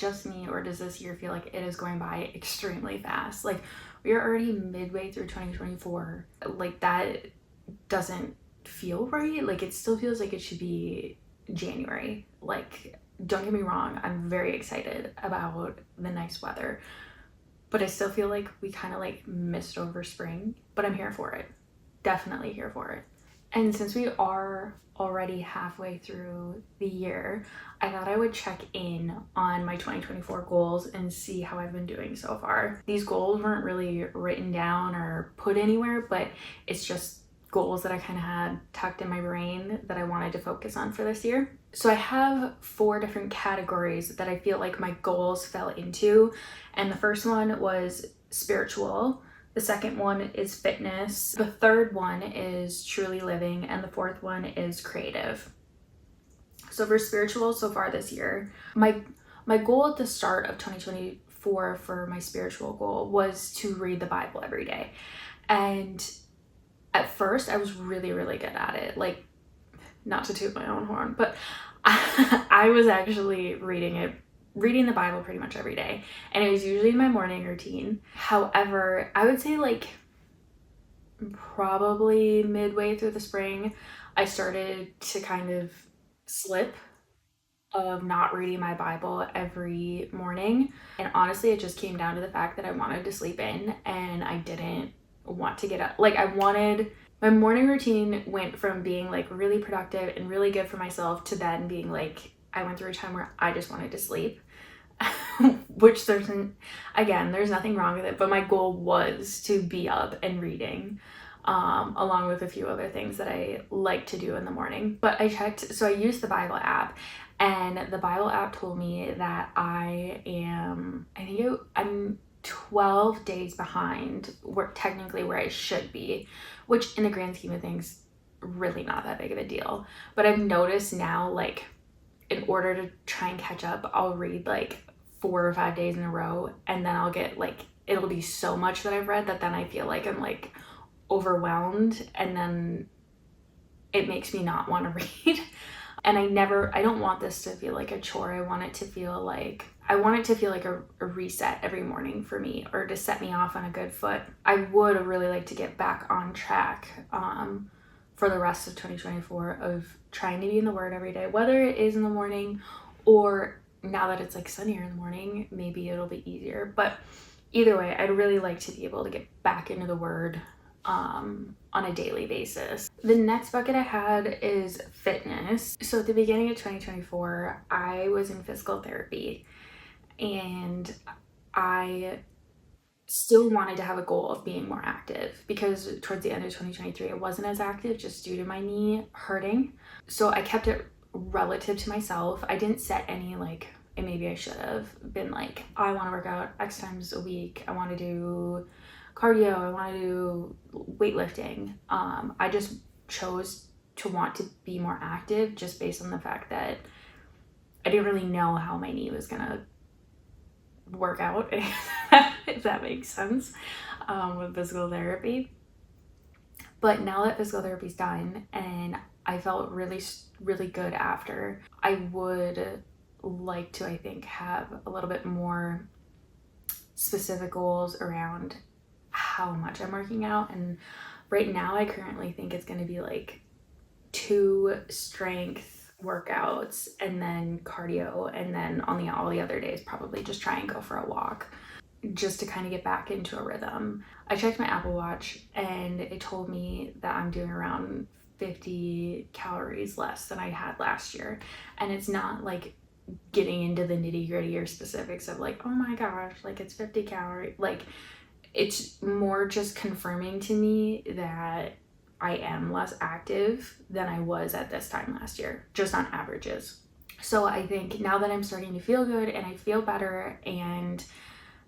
just me, or does this year feel like it is going by extremely fast? Like, we are already midway through 2024. Like, that doesn't feel right. Like, it still feels like it should be January. Like, don't get me wrong, I'm very excited about the nice weather, but I still feel like we kind of like missed over spring, but I'm here for it. Definitely here for it. And since we are already halfway through the year, I thought I would check in on my 2024 goals and see how I've been doing so far. These goals weren't really written down or put anywhere, but it's just goals that I kind of had tucked in my brain that I wanted to focus on for this year. So I have 4 different categories that I feel like my goals fell into. And the first one was spiritual. The second one is fitness. The third one is truly living. And the fourth one is creative. So for spiritual so far this year, my goal at the start of 2024 for my spiritual goal was to read the Bible every day. And at first I was really, really good at it. Like, not to toot my own horn, but I was actually reading the Bible pretty much every day. And it was usually my morning routine. However, I would say like probably midway through the spring, I started to kind of slip of not reading my Bible every morning. And honestly, it just came down to the fact that I wanted to sleep in and I didn't want to get up. Like, my morning routine went from being like really productive and really good for myself to then being like, I went through a time where I just wanted to sleep. Which there's nothing wrong with it, but my goal was to be up and reading, along with a few other things that I like to do in the morning. But I used the Bible app, and the Bible app told me that I'm 12 days behind where I should be, which in the grand scheme of things, really not that big of a deal. But I've noticed now, like, in order to try and catch up, I'll read like 4 or 5 days in a row, and then I'll get like, it'll be so much that I've read that then I feel like I'm like overwhelmed, and then it makes me not want to read. And I don't want this to feel like a chore. I want it to feel like a reset every morning for me, or to set me off on a good foot. I would really like to get back on track for the rest of 2024 of trying to be in the Word every day, whether it is in the morning or now that it's like sunnier in the morning, maybe it'll be easier. But either way, I'd really like to be able to get back into the Word on a daily basis. The next bucket I had is fitness. So at the beginning of 2024, I was in physical therapy, and I still wanted to have a goal of being more active, because towards the end of 2023 I wasn't as active just due to my knee hurting. So I kept it relative to myself. I didn't set any like, and maybe I should have been like, I want to work out X times a week, I want to do cardio, I want to do weightlifting. I just chose to want to be more active just based on the fact that I didn't really know how my knee was gonna work out, if that makes sense, with physical therapy. But now that physical therapy's done and I felt really, really good after, I would like to, I think, have a little bit more specific goals around how much I'm working out. And right now I currently think it's going to be like 2 strength workouts and then cardio, and then on all the other days probably just try and go for a walk, just to kind of get back into a rhythm. I checked my Apple Watch and it told me that I'm doing around 50 calories less than I had last year. And it's not like getting into the nitty gritty or specifics of like, oh my gosh, like it's 50 calories. Like, it's more just confirming to me that I am less active than I was at this time last year, just on averages. So I think now that I'm starting to feel good and I feel better, and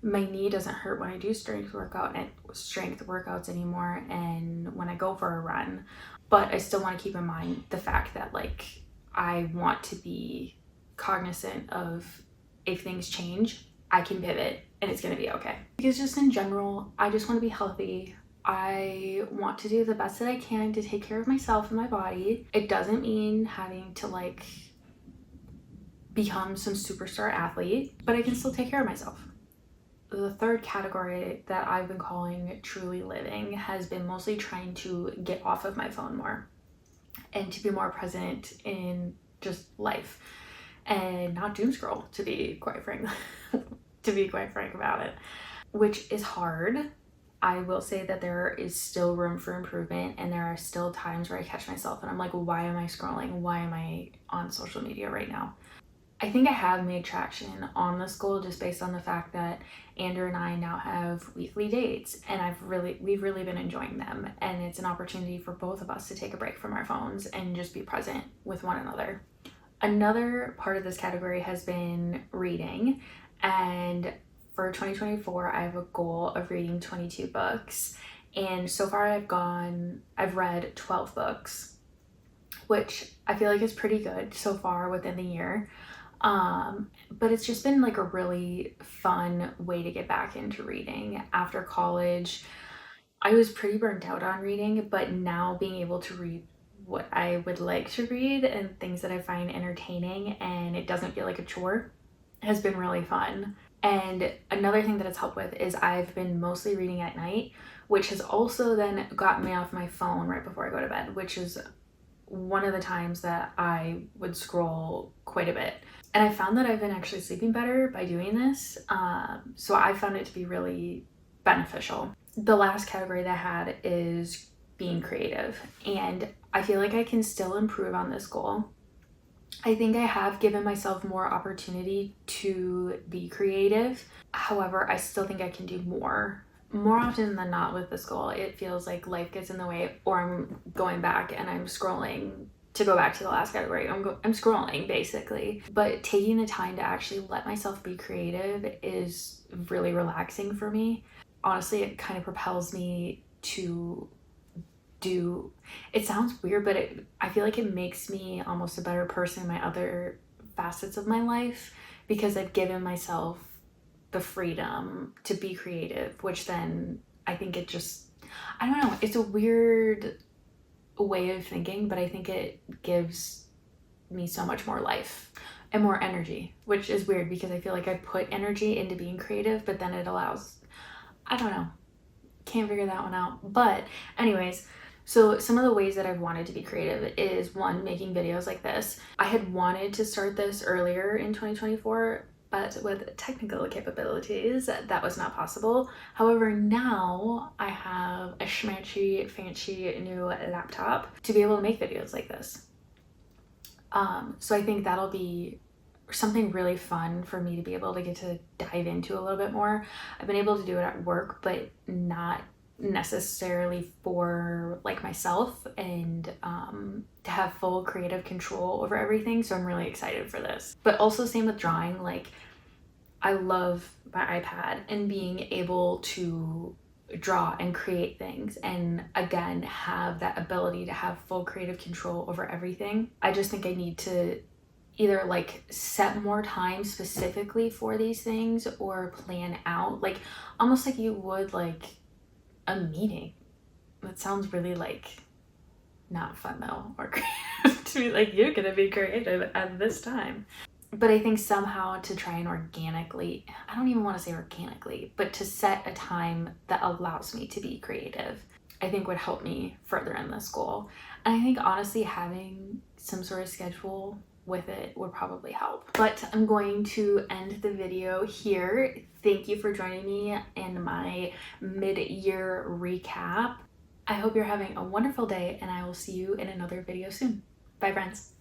my knee doesn't hurt when I do strength workouts anymore, and when I go for a run, but I still want to keep in mind the fact that like I want to be cognizant of, if things change, I can pivot and it's gonna be okay. Because just in general, I just want to be healthy. I want to do the best that I can to take care of myself and my body. It doesn't mean having to like become some superstar athlete, but I can still take care of myself. The third category that I've been calling truly living has been mostly trying to get off of my phone more and to be more present in just life and not doom scroll, to be quite frank about it, which is hard. I will say that there is still room for improvement, and there are still times where I catch myself and I'm like, why am I scrolling? Why am I on social media right now? I think I have made traction on this goal just based on the fact that Andrew and I now have weekly dates, and we've really been enjoying them, and it's an opportunity for both of us to take a break from our phones and just be present with one another. Another part of this category has been reading, and for 2024 I have a goal of reading 22 books, and so far I've read 12 books, which I feel like is pretty good so far within the year. But it's just been like a really fun way to get back into reading. After college, I was pretty burnt out on reading, but now being able to read what I would like to read and things that I find entertaining and it doesn't feel like a chore has been really fun. And another thing that it's helped with is I've been mostly reading at night, which has also then gotten me off my phone right before I go to bed, which is one of the times that I would scroll quite a bit. And I found that I've been actually sleeping better by doing this. So I found it to be really beneficial. The last category that I had is being creative. And I feel like I can still improve on this goal. I think I have given myself more opportunity to be creative. However, I still think I can do more. More often than not with this goal, it feels like life gets in the way, or I'm going back and I'm scrolling. To go back to the last category, I'm scrolling basically. But taking the time to actually let myself be creative is really relaxing for me. Honestly, it kind of propels me to do, it sounds weird, but I feel like it makes me almost a better person in my other facets of my life, because I've given myself the freedom to be creative, which then I think it just, I don't know, it's a weird way of thinking, but I think it gives me so much more life and more energy, which is weird because I feel like I put energy into being creative, but then it allows, I don't know, can't figure that one out. But anyways, so some of the ways that I've wanted to be creative is, one, making videos like this. I had wanted to start this earlier in 2024, but with technical capabilities, that was not possible. However, now I have a schmancy, fancy new laptop to be able to make videos like this. So I think that'll be something really fun for me to be able to get to dive into a little bit more. I've been able to do it at work, but not necessarily for like myself, and to have full creative control over everything. So I'm really excited for this. But also same with drawing. Like, I love my iPad and being able to draw and create things, and again have that ability to have full creative control over everything. I just think I need to either like set more time specifically for these things, or plan out, like almost like you would like a meeting. That sounds really like not fun though, or creative to be like, you're gonna be creative at this time. But I think somehow to try and organically, I don't even want to say organically, but to set a time that allows me to be creative, I think would help me further in this goal. And I think honestly having some sort of schedule with it would probably help. But I'm going to end the video here. Thank you for joining me in my mid-year recap. I hope you're having a wonderful day, and I will see you in another video soon. Bye, friends.